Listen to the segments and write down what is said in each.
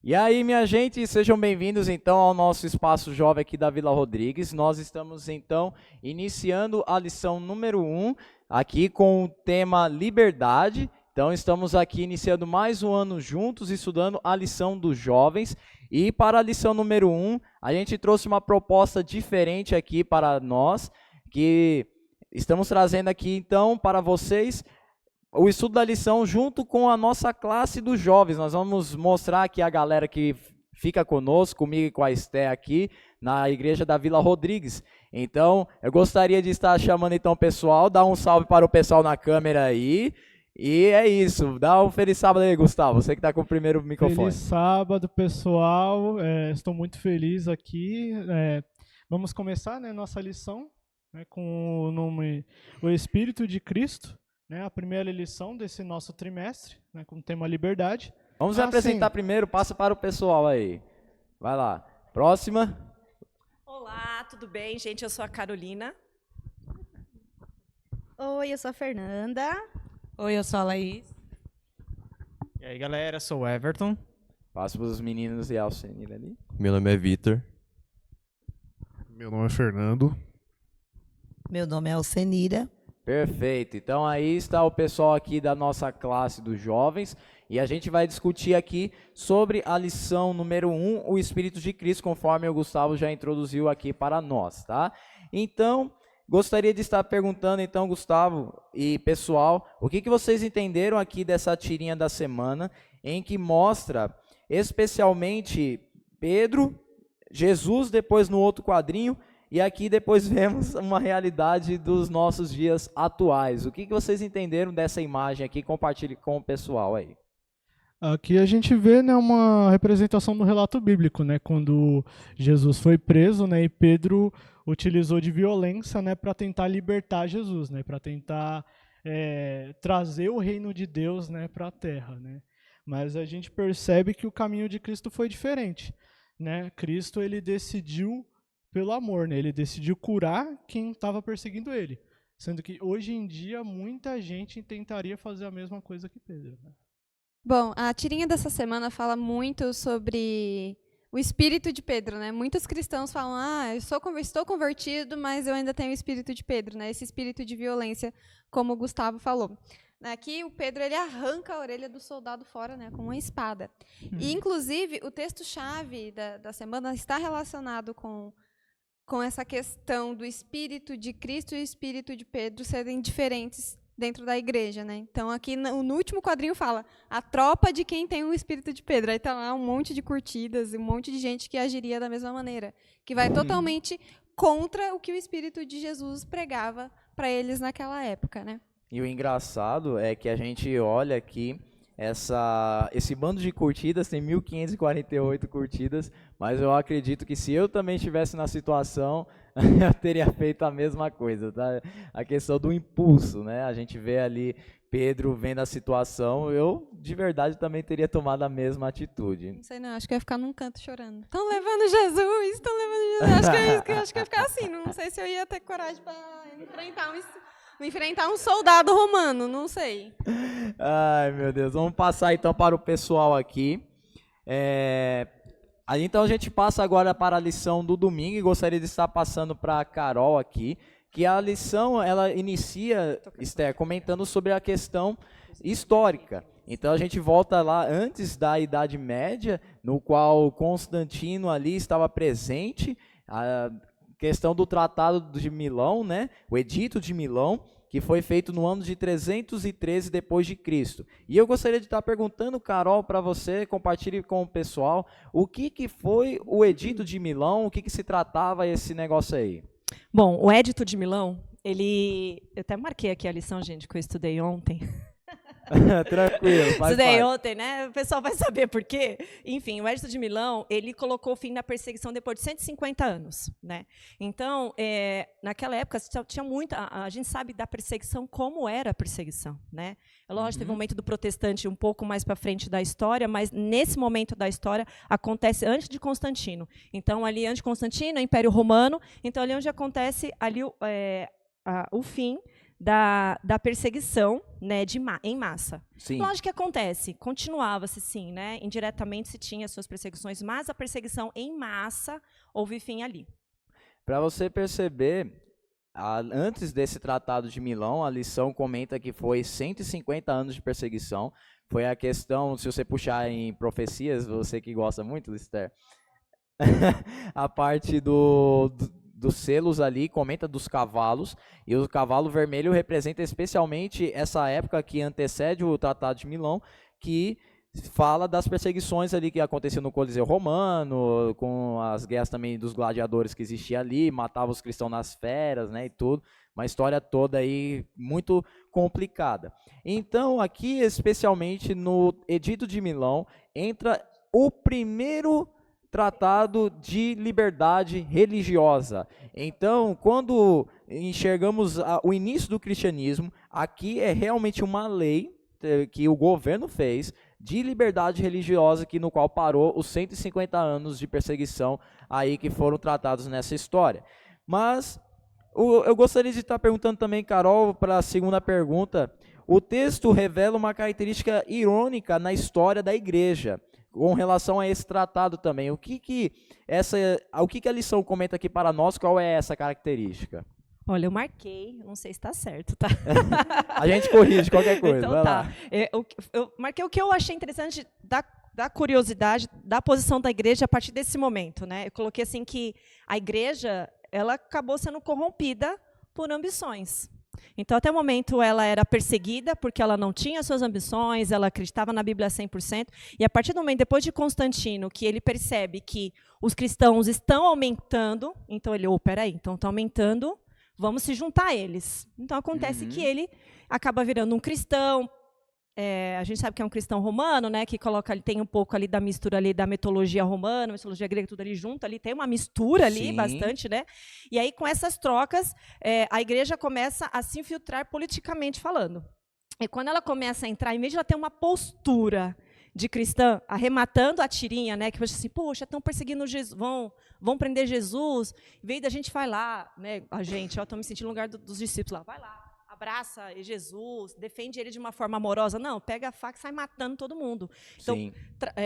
E aí, minha gente, sejam bem-vindos então ao nosso espaço jovem aqui da Vila Rodrigues. Nós estamos então iniciando a lição número 1 aqui com o tema liberdade. Então estamos aqui iniciando mais um ano juntos, estudando a lição dos jovens. E para a lição número 1, a gente trouxe uma proposta diferente aqui para nós, que estamos trazendo aqui então para vocês o estudo da lição junto com a nossa classe dos jovens. Nós vamos mostrar aqui a galera que fica conosco, comigo e com a Esté aqui, na igreja da Vila Rodrigues. Então, eu gostaria de estar chamando então o pessoal, dar um salve para o pessoal na câmera aí. E é isso, dá um feliz sábado aí, Gustavo, você que está com o primeiro microfone. Feliz sábado, pessoal, estou muito feliz aqui. Vamos começar, né, nossa lição, né, com o nome O Espírito de Cristo. Né, a primeira lição desse nosso trimestre, né, com o tema liberdade. Vamos apresentar primeiro, passa para o pessoal aí. Vai lá. Próxima. Olá, tudo bem, gente? Eu sou a Carolina. Oi, eu sou a Fernanda. Oi, eu sou a Laís. E aí, galera, eu sou o Everton. Passa para os meninos e Alcenir ali. Meu nome é Vitor. Meu nome é Fernando. Meu nome é Alcenira. Perfeito, então aí está o pessoal aqui da nossa classe dos jovens e a gente vai discutir aqui sobre a lição número 1, o Espírito de Cristo, conforme o Gustavo já introduziu aqui para nós, tá? Então, gostaria de estar perguntando então, Gustavo e pessoal, o que vocês entenderam aqui dessa tirinha da semana, em que mostra especialmente Pedro, Jesus, depois no outro quadrinho. E aqui depois vemos uma realidade dos nossos dias atuais. O que vocês entenderam dessa imagem aqui? Compartilhe com o pessoal aí. Aqui a gente vê, né, uma representação do relato bíblico, né, quando Jesus foi preso, né, e Pedro utilizou de violência, né, para tentar libertar Jesus, né, para tentar trazer o reino de Deus, né, para a terra, né. Mas a gente percebe que o caminho de Cristo foi diferente, né. Cristo, ele decidiu pelo amor, né? Ele decidiu curar quem estava perseguindo ele. Sendo que hoje em dia muita gente tentaria fazer a mesma coisa que Pedro. Né? Bom, a tirinha dessa semana fala muito sobre o espírito de Pedro, né? Muitos cristãos falam, eu estou convertido, mas eu ainda tenho o espírito de Pedro, né? Esse espírito de violência, como o Gustavo falou. Aqui o Pedro ele arranca a orelha do soldado fora, né, com uma espada. E, inclusive, o texto-chave da semana está relacionado com essa questão do espírito de Cristo e o espírito de Pedro serem diferentes dentro da igreja, né? Então, aqui no último quadrinho fala a tropa de quem tem o espírito de Pedro. Aí está lá um monte de curtidas e um monte de gente que agiria da mesma maneira, que vai totalmente contra o que o espírito de Jesus pregava para eles naquela época, né? E o engraçado é que a gente olha aqui, esse bando de curtidas tem 1.548 curtidas, mas eu acredito que se eu também estivesse na situação, eu teria feito a mesma coisa, tá? A questão do impulso, né? A gente vê ali Pedro vendo a situação, eu de verdade também teria tomado a mesma atitude. Não sei não, acho que eu ia ficar num canto chorando. Estão levando Jesus, estão levando Jesus. Acho que eu ia ficar assim, não sei se eu ia ter coragem para enfrentar um soldado romano, não sei. Ai, meu Deus. Vamos passar então para o pessoal aqui. Então a gente passa agora para a lição do domingo e gostaria de estar passando para a Carol aqui, que a lição ela inicia, Esther, comentando sobre a questão histórica. Então a gente volta lá antes da Idade Média, no qual Constantino ali estava presente, a questão do Tratado de Milão, né? O Edito de Milão, que foi feito no ano de 313 depois de Cristo. E eu gostaria de estar perguntando, Carol, para você, compartilhe com o pessoal, o que foi o Edito de Milão, o que se tratava esse negócio aí? Bom, o Edito de Milão, eu até marquei aqui a lição, gente, que eu estudei ontem. Tranquilo, faz Estudei parte. ontem, né? O pessoal vai saber por quê. Enfim, o Edito de Milão, ele colocou fim na perseguição depois de 150 anos, né? Então, naquela época, tinha muita... A gente sabe da perseguição, como era a perseguição, né? É lógico, teve um momento do protestante um pouco mais para frente da história, mas nesse momento da história acontece antes de Constantino. Então, ali antes de Constantino, é Império Romano. Então, ali onde acontece ali o fim da perseguição, né, em massa. Sim. Lógico que acontece, continuava-se sim, né, indiretamente se tinha suas perseguições, mas a perseguição em massa houve fim ali. Para você perceber, antes desse Tratado de Milão, a lição comenta que foi 150 anos de perseguição. Foi a questão, se você puxar em profecias, você que gosta muito, Lister, a parte dos selos ali, comenta dos cavalos, e o cavalo vermelho representa especialmente essa época que antecede o Tratado de Milão, que fala das perseguições ali que aconteciam no Coliseu Romano, com as guerras também dos gladiadores que existiam ali, matava os cristãos nas feras, né, e tudo, uma história toda aí muito complicada. Então, aqui, especialmente no Edito de Milão, entra o primeiro tratado de liberdade religiosa. Então, quando enxergamos o início do cristianismo, aqui é realmente uma lei que o governo fez de liberdade religiosa, no qual parou os 150 anos de perseguição aí que foram tratados nessa história. Mas eu gostaria de estar perguntando também, Carol, para a segunda pergunta. O texto revela uma característica irônica na história da igreja, com relação a esse tratado também. O que a lição comenta aqui para nós? Qual é essa característica? Olha, eu marquei, não sei se está certo, tá? A gente corrige qualquer coisa, então vai tá. lá. Eu marquei o que eu achei interessante da curiosidade da posição da igreja a partir desse momento, né? Eu coloquei assim que a igreja, ela acabou sendo corrompida por ambições. Então, até o momento, ela era perseguida porque ela não tinha suas ambições, ela acreditava na Bíblia 100%, e a partir do momento, depois de Constantino, que ele percebe que os cristãos estão aumentando, então ele, peraí, então está aumentando, vamos se juntar a eles. Então, acontece que ele acaba virando um cristão, a gente sabe que é um cristão romano, né, que tem um pouco ali da mistura ali da mitologia romana, mitologia grega, tudo ali junto, ali tem uma mistura ali, sim, bastante, né? E aí, com essas trocas, a igreja começa a se infiltrar politicamente falando. E quando ela começa a entrar, em vez de ela ter uma postura de cristã, arrematando a tirinha, né, que assim, poxa, estão perseguindo Jesus, vão prender Jesus, em vez da gente vai lá, né, a gente, estou me sentindo no lugar dos discípulos lá, vai lá, abraça Jesus, defende ele de uma forma amorosa. Não, pega a faca e sai matando todo mundo. Então,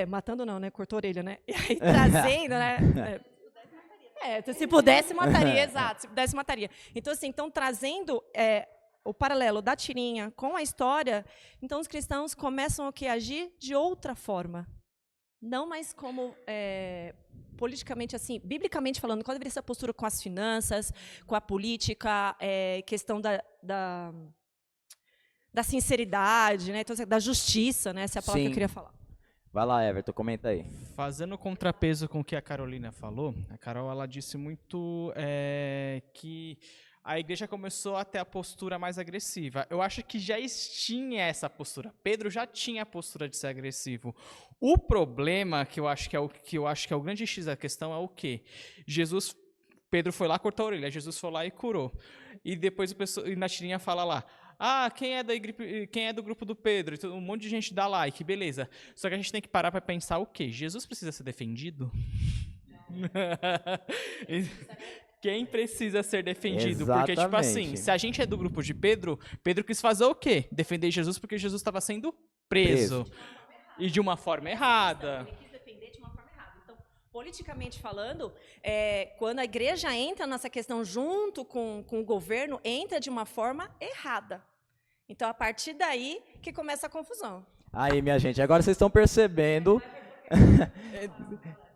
matando não, né? Cortou a orelha, né? E aí, trazendo, né? Se pudesse, mataria, exato. Se pudesse, mataria. Então, assim, trazendo o paralelo da tirinha com a história, então os cristãos começam a agir de outra forma. Não mais como politicamente, assim, biblicamente falando, qual deveria ser a postura com as finanças, com a política, questão da sinceridade, né? Então, da justiça, né? Essa é a palavra que eu queria falar. Vai lá, Everton, comenta aí. Fazendo contrapeso com o que a Carolina falou, a Carol ela disse muito que a igreja começou a ter a postura mais agressiva. Eu acho que já tinha essa postura. Pedro já tinha a postura de ser agressivo. O problema, que eu acho que é o grande X da questão, é o quê? Pedro foi lá, cortou a orelha, Jesus foi lá e curou. E depois na tirinha fala lá, quem é do grupo do Pedro? Um monte de gente dá like, beleza. Só que a gente tem que parar para pensar o quê? Jesus precisa ser defendido? Quem precisa ser defendido? Exatamente. Porque, tipo assim, se a gente é do grupo de Pedro, Pedro quis fazer o quê? Defender Jesus porque Jesus estava sendo preso. E de uma forma errada. Ele quis defender de uma forma errada. Então, politicamente falando, quando a igreja entra nessa questão junto com o governo, entra de uma forma errada. Então, a partir daí que começa a confusão. Aí, minha gente, agora vocês estão percebendo...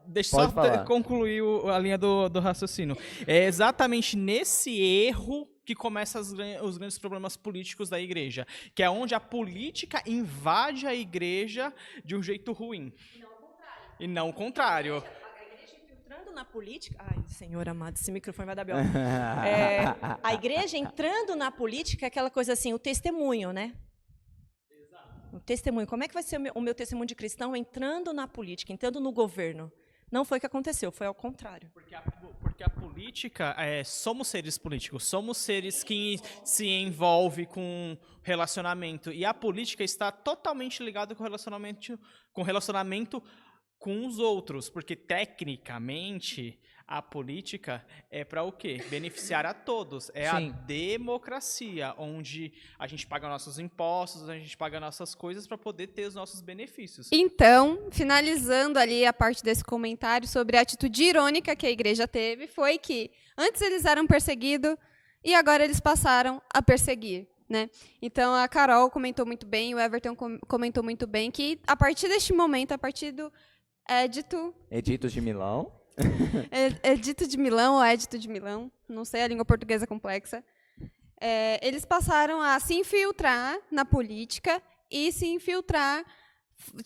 Deixa eu só concluir a linha do raciocínio. É exatamente nesse erro que começam os grandes problemas políticos da igreja, que é onde a política invade a igreja de um jeito ruim. E não o contrário. A igreja entrando na política... Ai, Senhor amado, esse microfone vai dar B.O. A igreja entrando na política é aquela coisa assim, o testemunho, né? O testemunho. Como é que vai ser o meu testemunho de cristão entrando na política, entrando no governo? Não foi o que aconteceu, foi ao contrário. Porque a política, somos seres políticos, somos seres que se envolvem com relacionamento. E a política está totalmente ligada com relacionamento com os outros, porque tecnicamente a política é para o quê? Beneficiar a todos. É Sim. a democracia, onde a gente paga nossos impostos, a gente paga nossas coisas para poder ter os nossos benefícios. Então, finalizando ali a parte desse comentário sobre a atitude irônica que a igreja teve, foi que antes eles eram perseguidos e agora eles passaram a perseguir, né? Então, a Carol comentou muito bem, o Everton comentou muito bem, que a partir deste momento, a partir do Edito de Milão. Edito de Milão ou Édito de Milão, não sei, a língua portuguesa é complexa, eles passaram a se infiltrar na política e se infiltrar,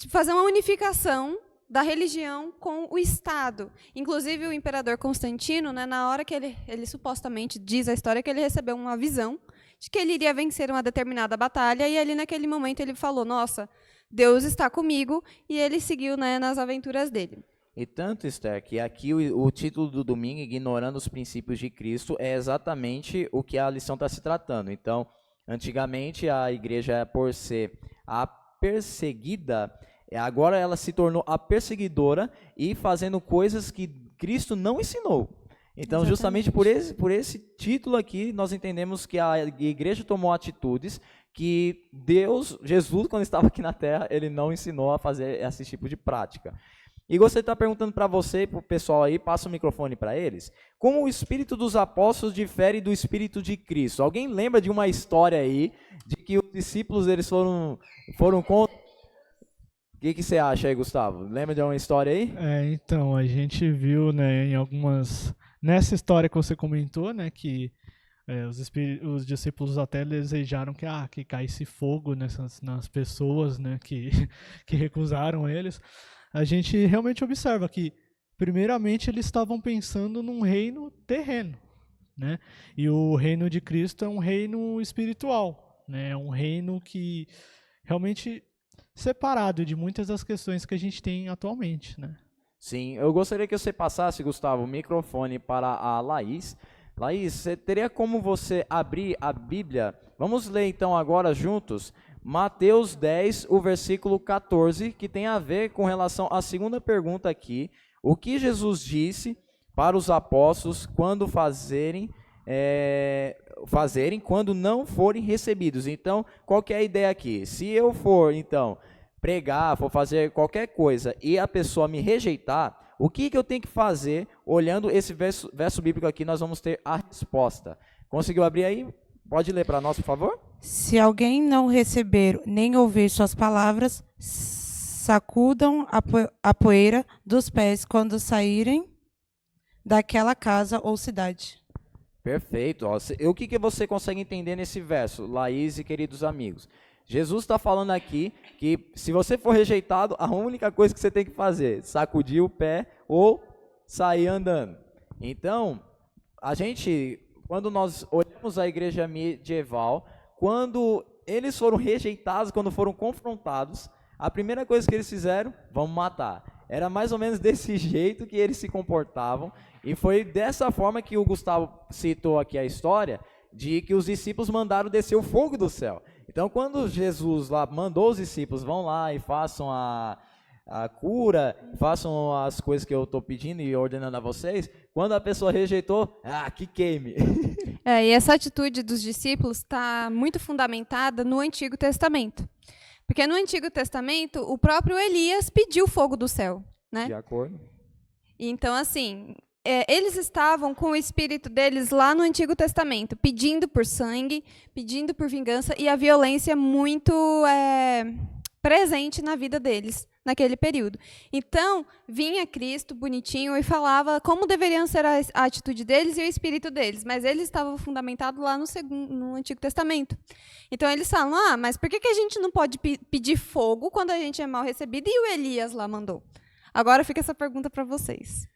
fazer uma unificação da religião com o Estado. Inclusive, o imperador Constantino, né, na hora que ele supostamente, diz a história, que ele recebeu uma visão de que ele iria vencer uma determinada batalha, e ali naquele momento ele falou, nossa, Deus está comigo, e ele seguiu, né, nas aventuras dele. E tanto, Esther, que aqui o título do domingo, Ignorando os Princípios de Cristo, é exatamente o que a lição está se tratando. Então, antigamente a igreja, por ser a perseguida, agora ela se tornou a perseguidora e fazendo coisas que Cristo não ensinou. Então, justamente por esse título aqui, nós entendemos que a igreja tomou atitudes que Deus, Jesus, quando estava aqui na Terra, ele não ensinou a fazer esse tipo de prática. E gostaria de estar perguntando para você e para o pessoal aí, passa o microfone para eles, como o espírito dos apóstolos difere do espírito de Cristo? Alguém lembra de uma história aí, de que os discípulos eles foram contra... O que você acha aí, Gustavo? Lembra de uma história aí? Então, a gente viu, né, em algumas... Nessa história que você comentou, né, que os discípulos até desejaram que caísse fogo nas pessoas, né, que recusaram eles. A gente realmente observa que, primeiramente, eles estavam pensando num reino terreno, né? E o reino de Cristo é um reino espiritual, né? É um reino que realmente separado de muitas das questões que a gente tem atualmente, né? Sim, eu gostaria que você passasse, Gustavo, o microfone para a Laís. Laís, você teria como você abrir a Bíblia? Vamos ler então agora juntos Mateus 10, o versículo 14, que tem a ver com relação à segunda pergunta aqui. O que Jesus disse para os apóstolos quando fazerem quando não forem recebidos. Então, qual que é a ideia aqui? Se eu for, então, pregar, for fazer qualquer coisa e a pessoa me rejeitar, o que eu tenho que fazer? Olhando esse verso bíblico aqui, nós vamos ter a resposta. Conseguiu abrir aí? Pode ler para nós, por favor? Se alguém não receber nem ouvir suas palavras, sacudam a poeira dos pés quando saírem daquela casa ou cidade. Perfeito. O que você consegue entender nesse verso, Laís e queridos amigos? Jesus está falando aqui que se você for rejeitado, a única coisa que você tem que fazer é sacudir o pé ou sair andando. Então, quando nós olhamos a igreja medieval, quando eles foram rejeitados, quando foram confrontados, a primeira coisa que eles fizeram, vamos matar. Era mais ou menos desse jeito que eles se comportavam, e foi dessa forma que o Gustavo citou aqui a história, de que os discípulos mandaram descer o fogo do céu. Então, quando Jesus lá mandou os discípulos, vão lá e façam a cura, façam as coisas que eu estou pedindo e ordenando a vocês, quando a pessoa rejeitou, que queime. E essa atitude dos discípulos está muito fundamentada no Antigo Testamento. Porque no Antigo Testamento, o próprio Elias pediu fogo do céu, né? De acordo. Então, assim, eles estavam com o espírito deles lá no Antigo Testamento, pedindo por sangue, pedindo por vingança, e a violência muito presente na vida deles naquele período. Então, vinha Cristo bonitinho e falava como deveriam ser a atitude deles e o espírito deles, mas eles estavam fundamentados lá no Antigo Testamento. Então, eles falam, mas por que a gente não pode pedir fogo quando a gente é mal recebido? E o Elias lá mandou. Agora fica essa pergunta para vocês.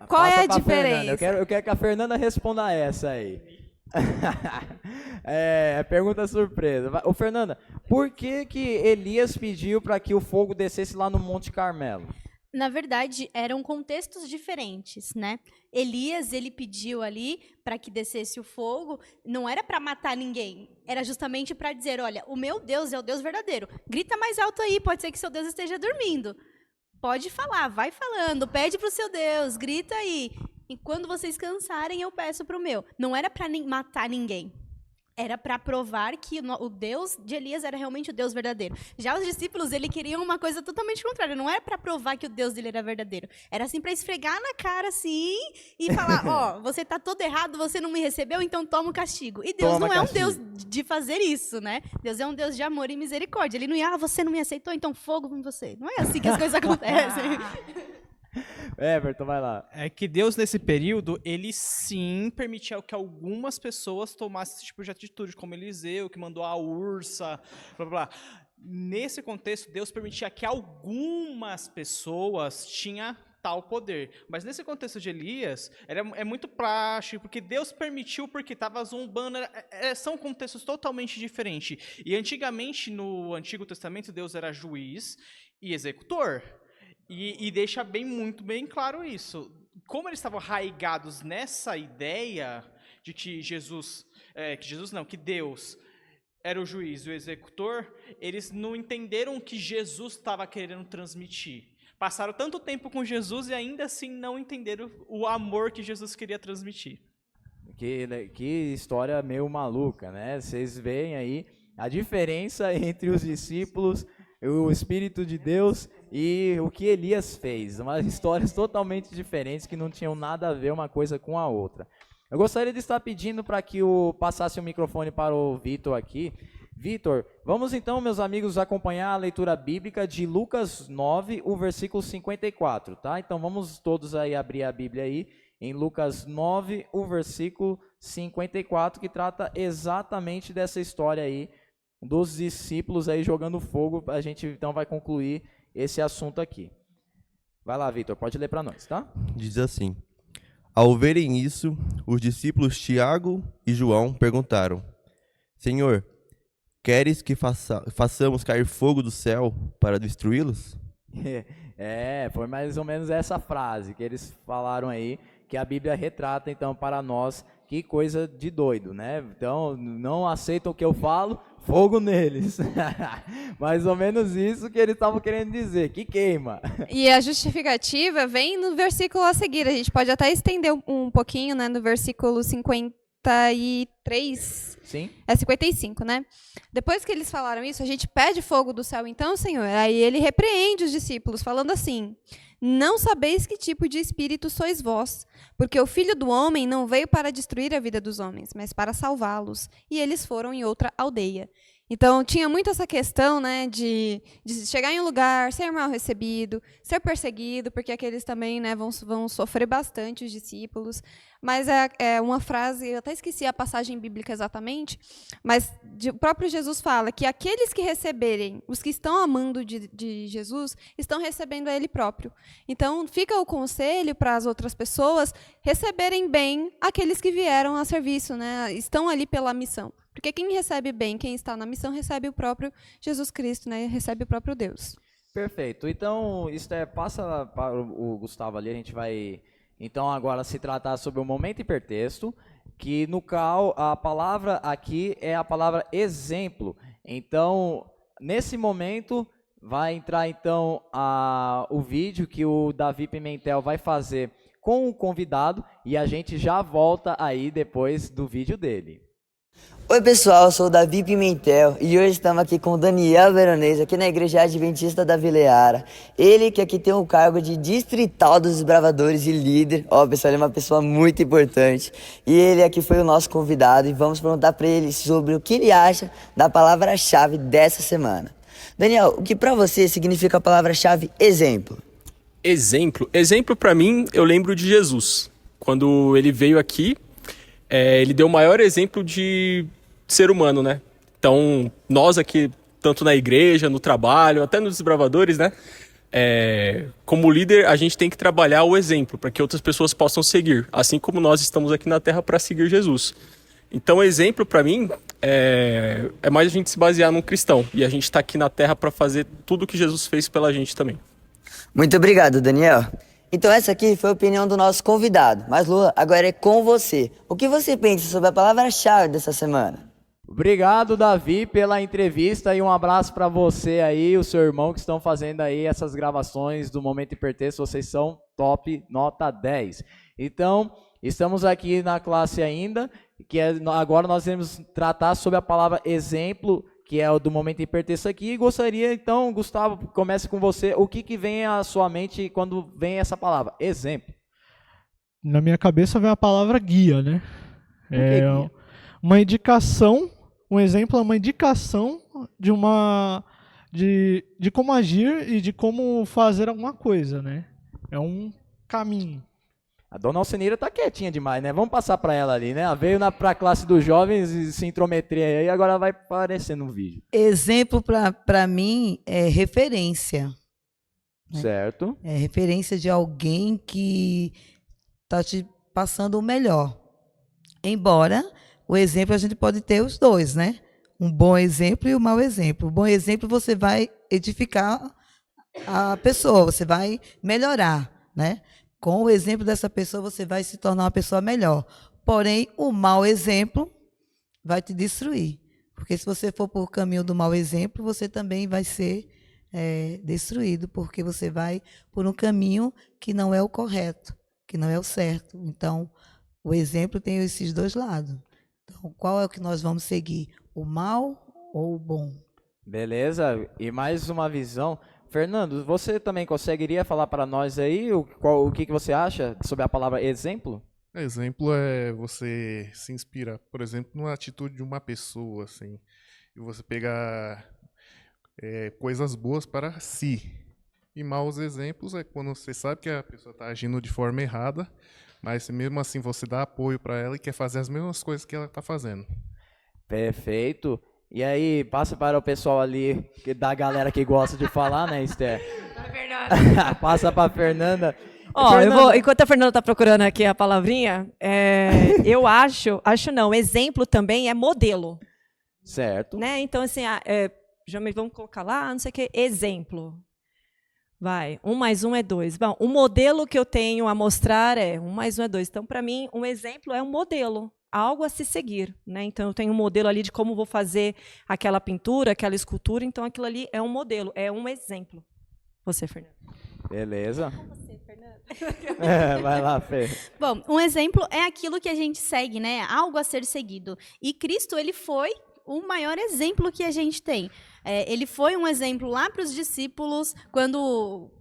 Qual é a diferença? Eu quero que a Fernanda responda essa aí. Pergunta surpresa. Ô, Fernanda, por que Elias pediu para que o fogo descesse lá no Monte Carmelo? Na verdade, eram contextos diferentes, né? Elias, ele pediu ali para que descesse o fogo, não era para matar ninguém, era justamente para dizer, olha, o meu Deus é o Deus verdadeiro. Grita mais alto aí, pode ser que seu Deus esteja dormindo. pode falar, vai falando, pede pro seu Deus, grita aí. E quando vocês cansarem, eu peço pro meu. Não era para matar ninguém. Era para provar que o Deus de Elias era realmente o Deus verdadeiro. Já os discípulos, ele queriam uma coisa totalmente contrária. Não era para provar que o Deus dele era verdadeiro. Era assim para esfregar na cara assim e falar, ó, você tá todo errado, você não me recebeu, então toma o castigo. E Deus não é um Deus de fazer isso, né? Deus é um Deus de amor e misericórdia. Ele não ia, você não me aceitou, então fogo em você. Não é assim que as coisas acontecem. Everton, vai lá. É que Deus, nesse período, ele sim permitia que algumas pessoas tomassem esse tipo de atitude, como Eliseu, que mandou a ursa, blá, blá, blá. Nesse contexto, Deus permitia que algumas pessoas tinham tal poder. Mas nesse contexto de Elias, é muito prático, porque Deus permitiu, porque estava zombando. São contextos totalmente diferentes. E antigamente, no Antigo Testamento, Deus era juiz e executor. E deixa muito bem claro isso. Como eles estavam arraigados nessa ideia de que que Deus era o juiz e o executor, eles não entenderam o que Jesus estava querendo transmitir. Passaram tanto tempo com Jesus e ainda assim não entenderam o amor que Jesus queria transmitir. Que história meio maluca, né? Vocês veem aí a diferença entre os discípulos, o Espírito de Deus e o que Elias fez. Umas histórias totalmente diferentes que não tinham nada a ver uma coisa com a outra. Eu gostaria de estar pedindo para que passasse o microfone para o Vitor aqui. Vitor, vamos então, meus amigos, acompanhar a leitura bíblica de Lucas 9, o versículo 54, tá? Então vamos todos aí abrir a Bíblia aí, em Lucas 9, o versículo 54, que trata exatamente dessa história aí, dos discípulos aí jogando fogo. A gente então vai concluir esse assunto aqui. Vai lá, Vitor, pode ler para nós, tá? Diz assim: ao verem isso, os discípulos Tiago e João perguntaram: Senhor, queres que façamos cair fogo do céu para destruí-los? Foi mais ou menos essa frase que eles falaram aí, que a Bíblia retrata então para nós. Que coisa de doido, né? Então, não aceitam o que eu falo, fogo neles. Mais ou menos isso que eles estavam querendo dizer, que queima. E a justificativa vem no versículo a seguir. A gente pode até estender um pouquinho, né, no versículo 53. Sim. É 55, né? Depois que eles falaram isso, a gente pede fogo do céu, então, Senhor. Aí ele repreende os discípulos, falando assim: não sabeis que tipo de espírito sois vós, porque o Filho do Homem não veio para destruir a vida dos homens, mas para salvá-los. E eles foram em outra aldeia. Então, tinha muito essa questão, né, de chegar em um lugar, ser mal recebido, ser perseguido, porque aqueles também, né, vão sofrer bastante, os discípulos. Mas é uma frase, eu até esqueci a passagem bíblica exatamente, mas o próprio Jesus fala que aqueles que receberem, os que estão amando de Jesus, estão recebendo a Ele próprio. Então, fica o conselho para as outras pessoas receberem bem aqueles que vieram a serviço, né, estão ali pela missão. Porque quem recebe bem, quem está na missão, recebe o próprio Jesus Cristo, né? Recebe o próprio Deus. Perfeito. Então, passa para o Gustavo ali, a gente vai, então, agora se tratar sobre o momento hipertexto, que no qual a palavra aqui é a palavra exemplo. Então, nesse momento, vai entrar, então, o vídeo que o Davi Pimentel vai fazer com o convidado, e a gente já volta aí depois do vídeo dele. Oi pessoal, eu sou o Davi Pimentel e hoje estamos aqui com o Daniel Veronese, aqui na Igreja Adventista da Vila Yara. Ele que aqui tem o cargo de distrital dos desbravadores e líder. Ó, pessoal, ele é uma pessoa muito importante. E ele aqui foi o nosso convidado e vamos perguntar para ele sobre o que ele acha da palavra-chave dessa semana. Daniel, o que para você significa a palavra-chave exemplo? Exemplo para mim, eu lembro de Jesus. Quando ele veio aqui, ele deu o maior exemplo de ser humano, né? Então, nós aqui, tanto na igreja, no trabalho, até nos desbravadores, né? Como líder, a gente tem que trabalhar o exemplo para que outras pessoas possam seguir, assim como nós estamos aqui na Terra para seguir Jesus. Então, exemplo para mim é mais a gente se basear num cristão, e a gente está aqui na Terra para fazer tudo o que Jesus fez pela gente também. Muito obrigado, Daniel. Então essa aqui foi a opinião do nosso convidado, mas Lua, agora é com você. O que você pensa sobre a palavra-chave dessa semana? Obrigado, Davi, pela entrevista e um abraço para você aí, o seu irmão que estão fazendo aí essas gravações do Momento Hipertexto. Vocês são top, nota 10. Então, estamos aqui na classe ainda, agora nós vamos tratar sobre a palavra exemplo, que é o do Momento Hipertexto aqui. E gostaria, então, Gustavo, comece com você. O que vem à sua mente quando vem essa palavra? Exemplo. Na minha cabeça vem a palavra guia, né? Guia? Uma indicação, um exemplo é uma indicação de como agir e de como fazer alguma coisa, né? É um caminho. A dona Alceneira tá quietinha demais, né? Vamos passar para ela ali, né? Ela veio para a classe dos jovens e se intrometer aí, agora vai aparecer no vídeo. Exemplo, para mim, é referência. Né? Certo. É referência de alguém que está te passando o melhor. Embora o exemplo a gente pode ter os dois, né? Um bom exemplo e um mau exemplo. O bom exemplo você vai edificar a pessoa, você vai melhorar, né? Com o exemplo dessa pessoa você vai se tornar uma pessoa melhor. Porém, o mau exemplo vai te destruir. Porque se você for por caminho do mau exemplo, você também vai ser destruído, porque você vai por um caminho que não é o correto, que não é o certo. Então, o exemplo tem esses dois lados. Então, qual é o que nós vamos seguir? O mal ou o bom? Beleza. E mais uma visão. Fernando, você também conseguiria falar para nós aí o que você acha sobre a palavra exemplo? Exemplo é você se inspirar, por exemplo, numa atitude de uma pessoa, assim, e você pegar coisas boas para si. E maus exemplos é quando você sabe que a pessoa está agindo de forma errada, mas mesmo assim você dá apoio para ela e quer fazer as mesmas coisas que ela está fazendo. Perfeito. E aí, passa para o pessoal ali, da galera que gosta de falar, né, Esther? Passa para a Fernanda. Enquanto a Fernanda está procurando aqui a palavrinha, eu acho não, exemplo também é modelo. Certo. Né? Então, assim, vamos colocar lá, não sei o que, exemplo. Vai, 1 mais 1 é 2. Bom, o modelo que eu tenho a mostrar é 1 mais 1 é 2. Então, para mim, um exemplo é um modelo, algo a se seguir. Né? Então, eu tenho um modelo ali de como vou fazer aquela pintura, aquela escultura. Então, aquilo ali é um modelo, é um exemplo. Você, Fernanda. Beleza. Você, Fernanda. Vai lá, Fê. Bom, um exemplo é aquilo que a gente segue, né? Algo a ser seguido. E Cristo, ele foi o maior exemplo que a gente tem. Ele foi um exemplo lá para os discípulos, quando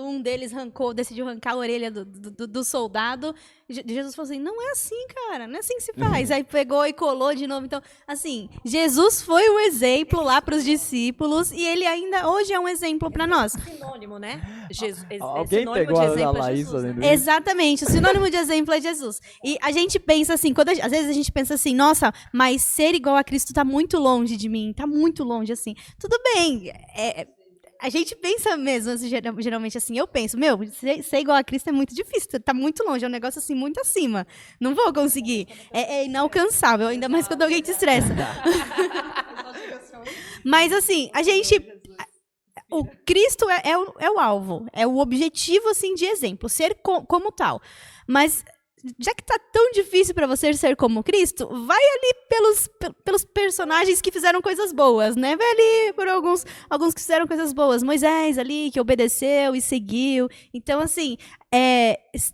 um deles decidiu arrancar a orelha do soldado, Jesus falou assim, não é assim, cara, não é assim que se faz. Aí pegou e colou de novo. Então, assim, Jesus foi o exemplo lá para os discípulos e ele ainda hoje é um exemplo para nós. Sinônimo, né? Alguém sinônimo pegou de exemplo a Laís Jesus, né? fazendo isso? Exatamente, o sinônimo de exemplo é Jesus. E a gente pensa assim, às vezes a gente pensa assim, nossa, mas ser igual a Cristo está muito longe de mim, está muito longe, assim. Tudo bem, a gente pensa mesmo, assim, geralmente assim, eu penso, ser igual a Cristo é muito difícil, tá muito longe, é um negócio assim, muito acima. Não vou conseguir. É inalcançável, ainda mais quando alguém te estressa. Mas assim, o Cristo é o alvo, é o objetivo, assim, de exemplo, ser como tal. Mas já que tá tão difícil para você ser como Cristo, vai ali pelos personagens que fizeram coisas boas, né? Vai ali por alguns que fizeram coisas boas. Moisés ali, que obedeceu e seguiu. Então, assim,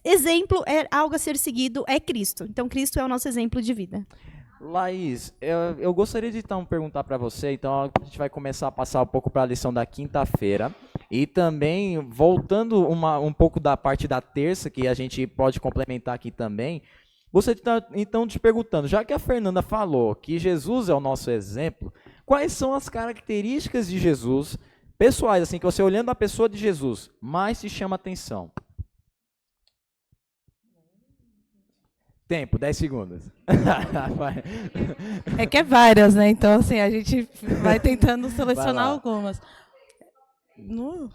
exemplo é algo a ser seguido, é Cristo. Então, Cristo é o nosso exemplo de vida. Laís, eu gostaria de então perguntar para você, então a gente vai começar a passar um pouco para a lição da quinta-feira e também voltando um pouco da parte da terça, que a gente pode complementar aqui também, gostaria de estar então te perguntando, já que a Fernanda falou que Jesus é o nosso exemplo, quais são as características de Jesus, pessoais, assim, que você olhando a pessoa de Jesus, mais te chama atenção? Tempo, 10 segundos. É que é várias, né? Então, assim, a gente vai tentando selecionar algumas.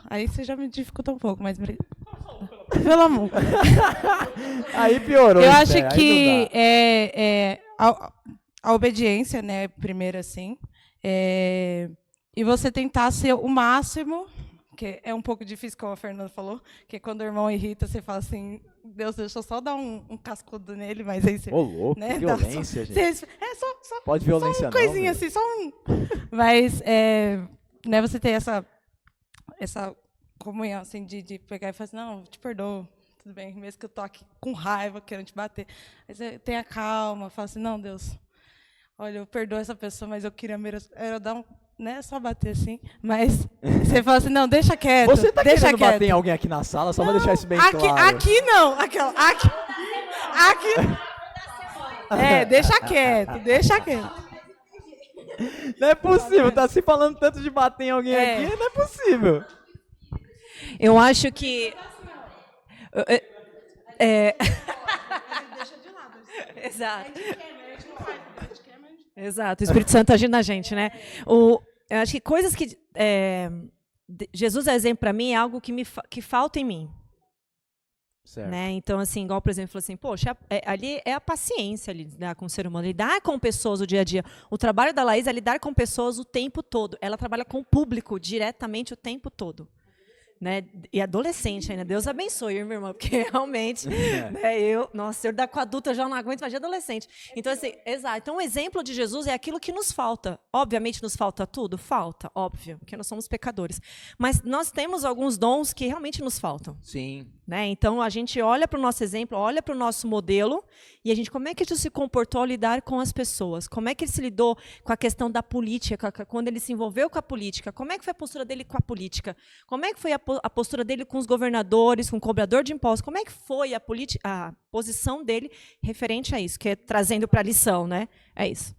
Aí você já me dificulta um pouco, mas... Pelo amor. Aí piorou. Eu acho que a obediência, né? Primeiro, assim. E você tentar ser o máximo que é um pouco difícil, como a Fernanda falou, que quando o irmão irrita, você fala assim, Deus, deixa eu só dar um cascudo nele, mas aí você... Ô, louco, né, que violência, gente. Só Pode violência uma coisinha não, assim, só um... Mas, né, você tem essa comunhão, assim, de pegar e falar assim, não, eu te perdoo, tudo bem, mesmo que eu tô aqui com raiva, querendo te bater. Aí você tem a calma, fala assim, não, Deus, olha, eu perdoo essa pessoa, mas eu queria era dar um... Né, só bater assim, mas você fala assim, não, deixa quieto. Você tá deixa querendo quieto. bater em alguém aqui na sala, só pra deixar isso bem aqui, claro. Aqui não, aqui. Deixa quieto, deixa quieto. Não é possível, tá se falando tanto de bater em alguém aqui, não é possível. Eu acho que... Exato. Exato, o Espírito Santo agindo na gente, né? Eu acho que coisas que... Jesus é exemplo para mim, é algo que falta em mim. Certo. Né? Então, assim, igual, por exemplo, assim, poxa, ali é a paciência lidar com o ser humano, lidar com pessoas o dia a dia. O trabalho da Laís é lidar com pessoas o tempo todo. Ela trabalha com o público diretamente o tempo todo. Né? E adolescente ainda, Deus abençoe, minha irmã, porque realmente, né, eu da com adulta já não aguento, mas de adolescente. Então, assim, exato. Então, o exemplo de Jesus é aquilo que nos falta. Obviamente, nos falta tudo? Falta, óbvio, porque nós somos pecadores. Mas nós temos alguns dons que realmente nos faltam. Sim. Né? Então, a gente olha para o nosso exemplo, olha para o nosso modelo, e a gente, como é que Jesus se comportou ao lidar com as pessoas? Como é que ele se lidou com a questão da política, quando ele se envolveu com a política? Como é que foi a postura dele com a política? Como é que foi a postura dele com os governadores, com o cobrador de impostos? Como é que foi a posição dele referente a isso? Que é trazendo para a lição, né? É isso.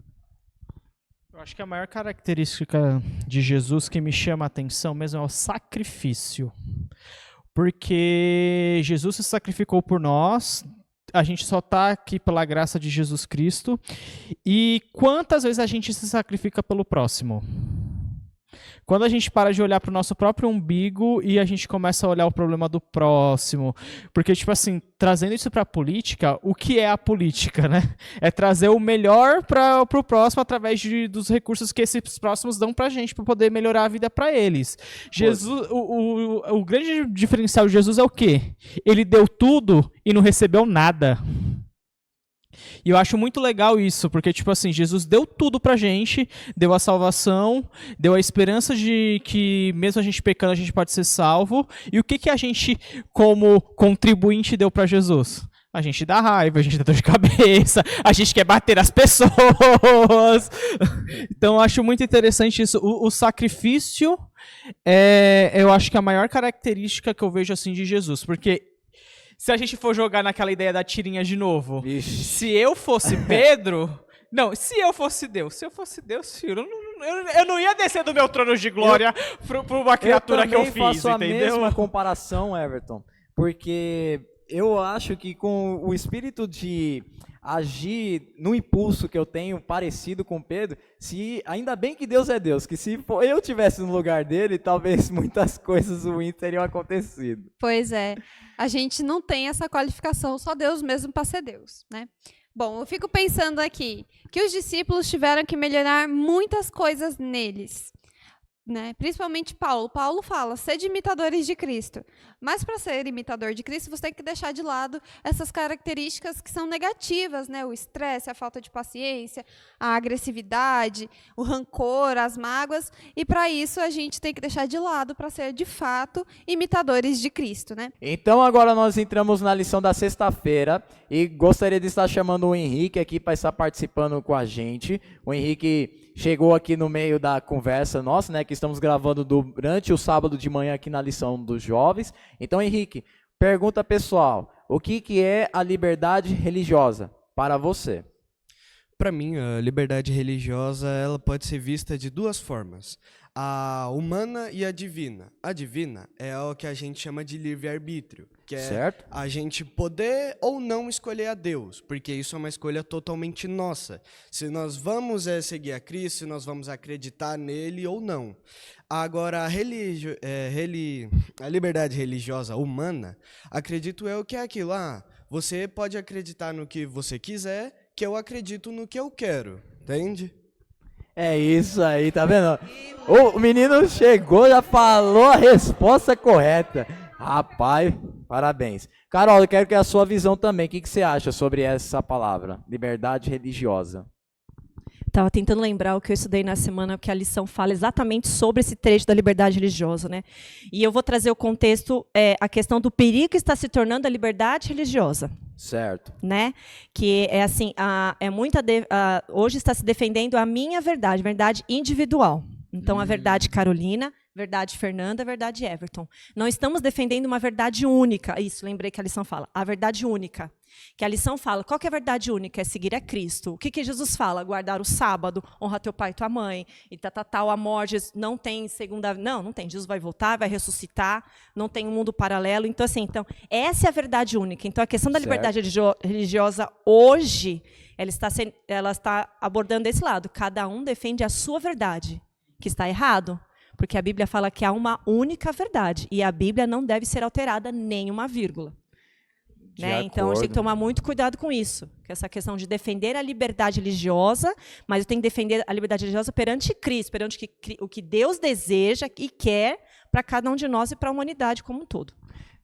Eu acho que a maior característica de Jesus que me chama a atenção mesmo é o sacrifício. Porque Jesus se sacrificou por nós, a gente só está aqui pela graça de Jesus Cristo. E quantas vezes a gente se sacrifica pelo próximo? Quando a gente para de olhar para o nosso próprio umbigo e a gente começa a olhar o problema do próximo. Porque, tipo assim, trazendo isso para a política, o que é a política, né? É trazer o melhor para o próximo através dos recursos que esses próximos dão para a gente, para poder melhorar a vida para eles. Jesus, o grande diferencial de Jesus é o quê? Ele deu tudo e não recebeu nada. E eu acho muito legal isso, porque, tipo assim, Jesus deu tudo pra gente, deu a salvação, deu a esperança de que, mesmo a gente pecando, a gente pode ser salvo. E o que a gente, como contribuinte, deu pra Jesus? A gente dá raiva, a gente dá dor de cabeça, a gente quer bater as pessoas. Então, eu acho muito interessante isso. O sacrifício eu acho que é a maior característica que eu vejo assim de Jesus, porque se a gente for jogar naquela ideia da tirinha de novo, se eu fosse Pedro... Não, se eu fosse Deus, filho, eu não ia descer do meu trono de glória pra uma criatura que eu fiz, faço entendeu? a mesma comparação, Everton, porque eu acho que com o espírito de agir no impulso que eu tenho, parecido com Pedro, ainda bem que Deus é Deus, que se eu tivesse no lugar dele, talvez muitas coisas ruins teriam acontecido. Pois é, a gente não tem essa qualificação, só Deus mesmo para ser Deus, né? Bom, eu fico pensando aqui que os discípulos tiveram que melhorar muitas coisas neles, né? Principalmente Paulo. Paulo fala, sede imitadores de Cristo. Mas para ser imitador de Cristo, você tem que deixar de lado essas características que são negativas, né? O estresse, a falta de paciência, a agressividade, o rancor, as mágoas. E para isso a gente tem que deixar de lado para ser, de fato, imitadores de Cristo, né? Então agora nós entramos na lição da sexta-feira e gostaria de estar chamando o Henrique aqui para estar participando com a gente. O Henrique chegou aqui no meio da conversa nossa, né, que estamos gravando durante o sábado de manhã aqui na lição dos jovens. Então, Henrique, pergunta pessoal, o que é a liberdade religiosa para você? Para mim, a liberdade religiosa ela pode ser vista de duas formas, a humana e a divina. A divina é o que a gente chama de livre-arbítrio, que é a gente poder ou não escolher a Deus, porque isso é uma escolha totalmente nossa. Se nós vamos seguir a Cristo, se nós vamos acreditar nele ou não. Agora, a liberdade religiosa humana, acredito eu que é aquilo, você pode acreditar no que você quiser, que eu acredito no que eu quero, entende? É isso aí, tá vendo? O menino chegou, já falou a resposta correta. Rapaz, parabéns. Carol, eu quero que a sua visão também. O que você acha sobre essa palavra? Liberdade religiosa. Estava tentando lembrar o que eu estudei na semana, que a lição fala exatamente sobre esse trecho da liberdade religiosa, né? E eu vou trazer o contexto, a questão do perigo que está se tornando a liberdade religiosa. Certo. Né? Que é assim, hoje está se defendendo a minha verdade individual. Então, a verdade Carolina, verdade Fernanda, verdade Everton. Não estamos defendendo uma verdade única. Isso, lembrei que a lição fala. A verdade única. Que a lição fala, qual que é a verdade única? É seguir a Cristo. O que Jesus fala? Guardar o sábado, honrar teu pai e tua mãe, e tal, a morte, não tem segunda... Não tem. Jesus vai voltar, vai ressuscitar, não tem um mundo paralelo. Então, assim, essa é a verdade única. Então, a questão da liberdade religiosa hoje, ela está abordando esse lado. Cada um defende a sua verdade, que está errado. Porque a Bíblia fala que há uma única verdade, e a Bíblia não deve ser alterada nem uma vírgula. Né? Então, a gente tem que tomar muito cuidado com isso. Que essa questão de defender a liberdade religiosa, mas eu tenho que defender a liberdade religiosa perante Cristo, perante o que Deus deseja e quer para cada um de nós e para a humanidade como um todo.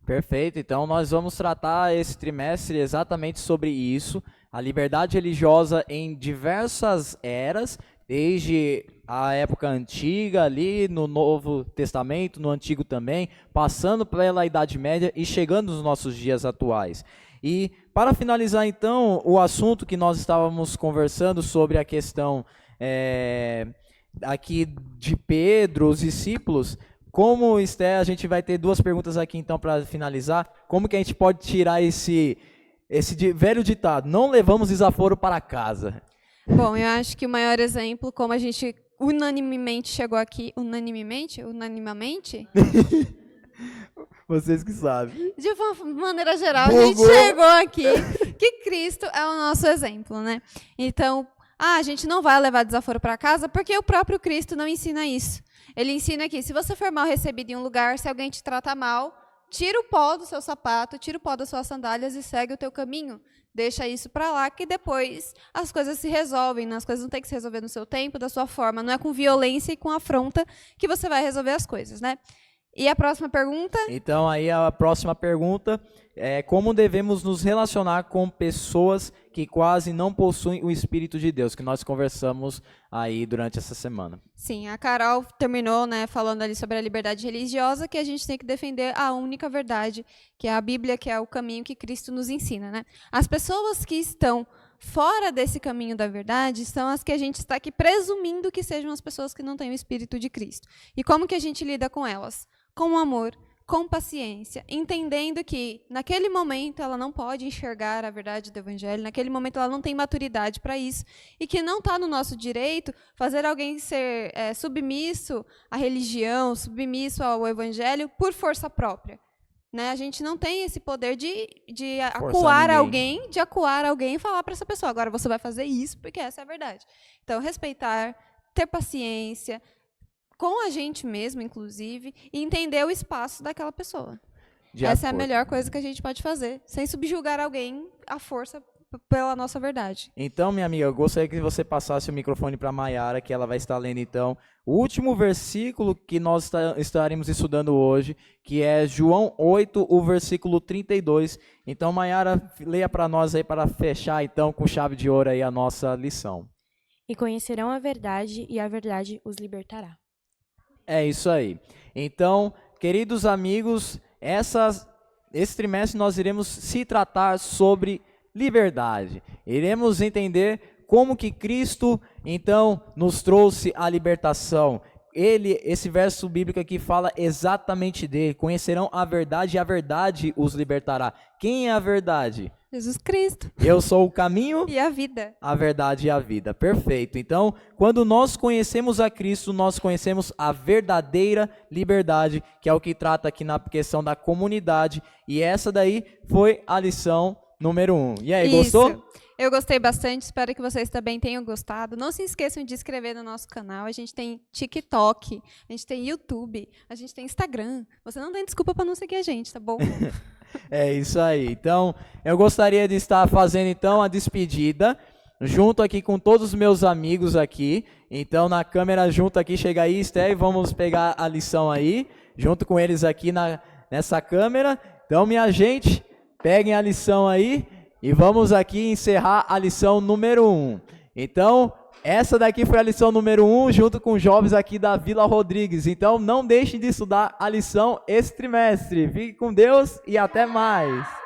Perfeito. Então, nós vamos tratar esse trimestre exatamente sobre isso. A liberdade religiosa em diversas eras, desde a época antiga ali, no Novo Testamento, no Antigo também, passando pela Idade Média e chegando nos nossos dias atuais. E para finalizar então o assunto que nós estávamos conversando sobre a questão aqui de Pedro, os discípulos, como a gente vai ter duas perguntas aqui então para finalizar, como que a gente pode tirar esse velho ditado, não levamos desaforo para casa? Bom, eu acho que o maior exemplo, como a gente unanimemente chegou aqui, unanimamente? Vocês que sabem. De uma maneira geral, a gente chegou aqui que Cristo é o nosso exemplo, né? Então, a gente não vai levar desaforo para casa porque o próprio Cristo não ensina isso. Ele ensina que se você for mal recebido em um lugar, se alguém te trata mal, tira o pó do seu sapato, tira o pó das suas sandálias e segue o teu caminho. Deixa isso para lá, que depois as coisas se resolvem. As coisas não têm que se resolver no seu tempo, da sua forma. Não é com violência e com afronta que você vai resolver as coisas, né? E a próxima pergunta? Então, aí a próxima pergunta é como devemos nos relacionar com pessoas que quase não possuem o Espírito de Deus, que nós conversamos aí durante essa semana. Sim, a Carol terminou, né, falando ali sobre a liberdade religiosa, que a gente tem que defender a única verdade, que é a Bíblia, que é o caminho que Cristo nos ensina, né? As pessoas que estão fora desse caminho da verdade são as que a gente está aqui presumindo que sejam as pessoas que não têm o Espírito de Cristo. E como que a gente lida com elas? Com amor, com paciência, entendendo que naquele momento ela não pode enxergar a verdade do Evangelho, naquele momento ela não tem maturidade para isso, e que não está no nosso direito fazer alguém ser submisso à religião, submisso ao Evangelho por força própria. Né? A gente não tem esse poder de acuar alguém e falar para essa pessoa, agora você vai fazer isso porque essa é a verdade. Então, respeitar, ter paciência, com a gente mesmo, inclusive, e entender o espaço daquela pessoa. Essa é a melhor coisa que a gente pode fazer, sem subjugar alguém à força pela nossa verdade. Então, minha amiga, eu gostaria que você passasse o microfone para a Mayara, que ela vai estar lendo, então, o último versículo que nós estaremos estudando hoje, que é João 8, o versículo 32. Então, Mayara, leia para nós aí, para fechar, então, com chave de ouro aí a nossa lição. E conhecerão a verdade, e a verdade os libertará. É isso aí. Então, queridos amigos, esse trimestre nós iremos se tratar sobre liberdade. Iremos entender como que Cristo, então, nos trouxe a libertação. Esse verso bíblico aqui fala exatamente dele. Conhecerão a verdade e a verdade os libertará. Quem é a verdade? Jesus Cristo. Eu sou o caminho e a vida. A verdade e a vida. Perfeito. Então, quando nós conhecemos a Cristo, nós conhecemos a verdadeira liberdade, que é o que trata aqui na questão da comunidade. E essa daí foi a lição número 1. E aí, gostou? Eu gostei bastante, espero que vocês também tenham gostado. Não se esqueçam de inscrever no nosso canal. A gente tem TikTok, a gente tem YouTube, a gente tem Instagram. Você não tem desculpa para não seguir a gente, tá bom? É isso aí. Então, eu gostaria de estar fazendo então a despedida. junto aqui com todos os meus amigos aqui. Então, na câmera junto aqui, chega aí, Esther, vamos pegar a lição aí, junto com eles aqui nessa câmera. Então, minha gente, peguem a lição aí e vamos aqui encerrar a lição número 1. Então, essa daqui foi a lição número 1, junto com os jovens aqui da Vila Rodrigues. Então, não deixem de estudar a lição esse trimestre. Fique com Deus e até mais.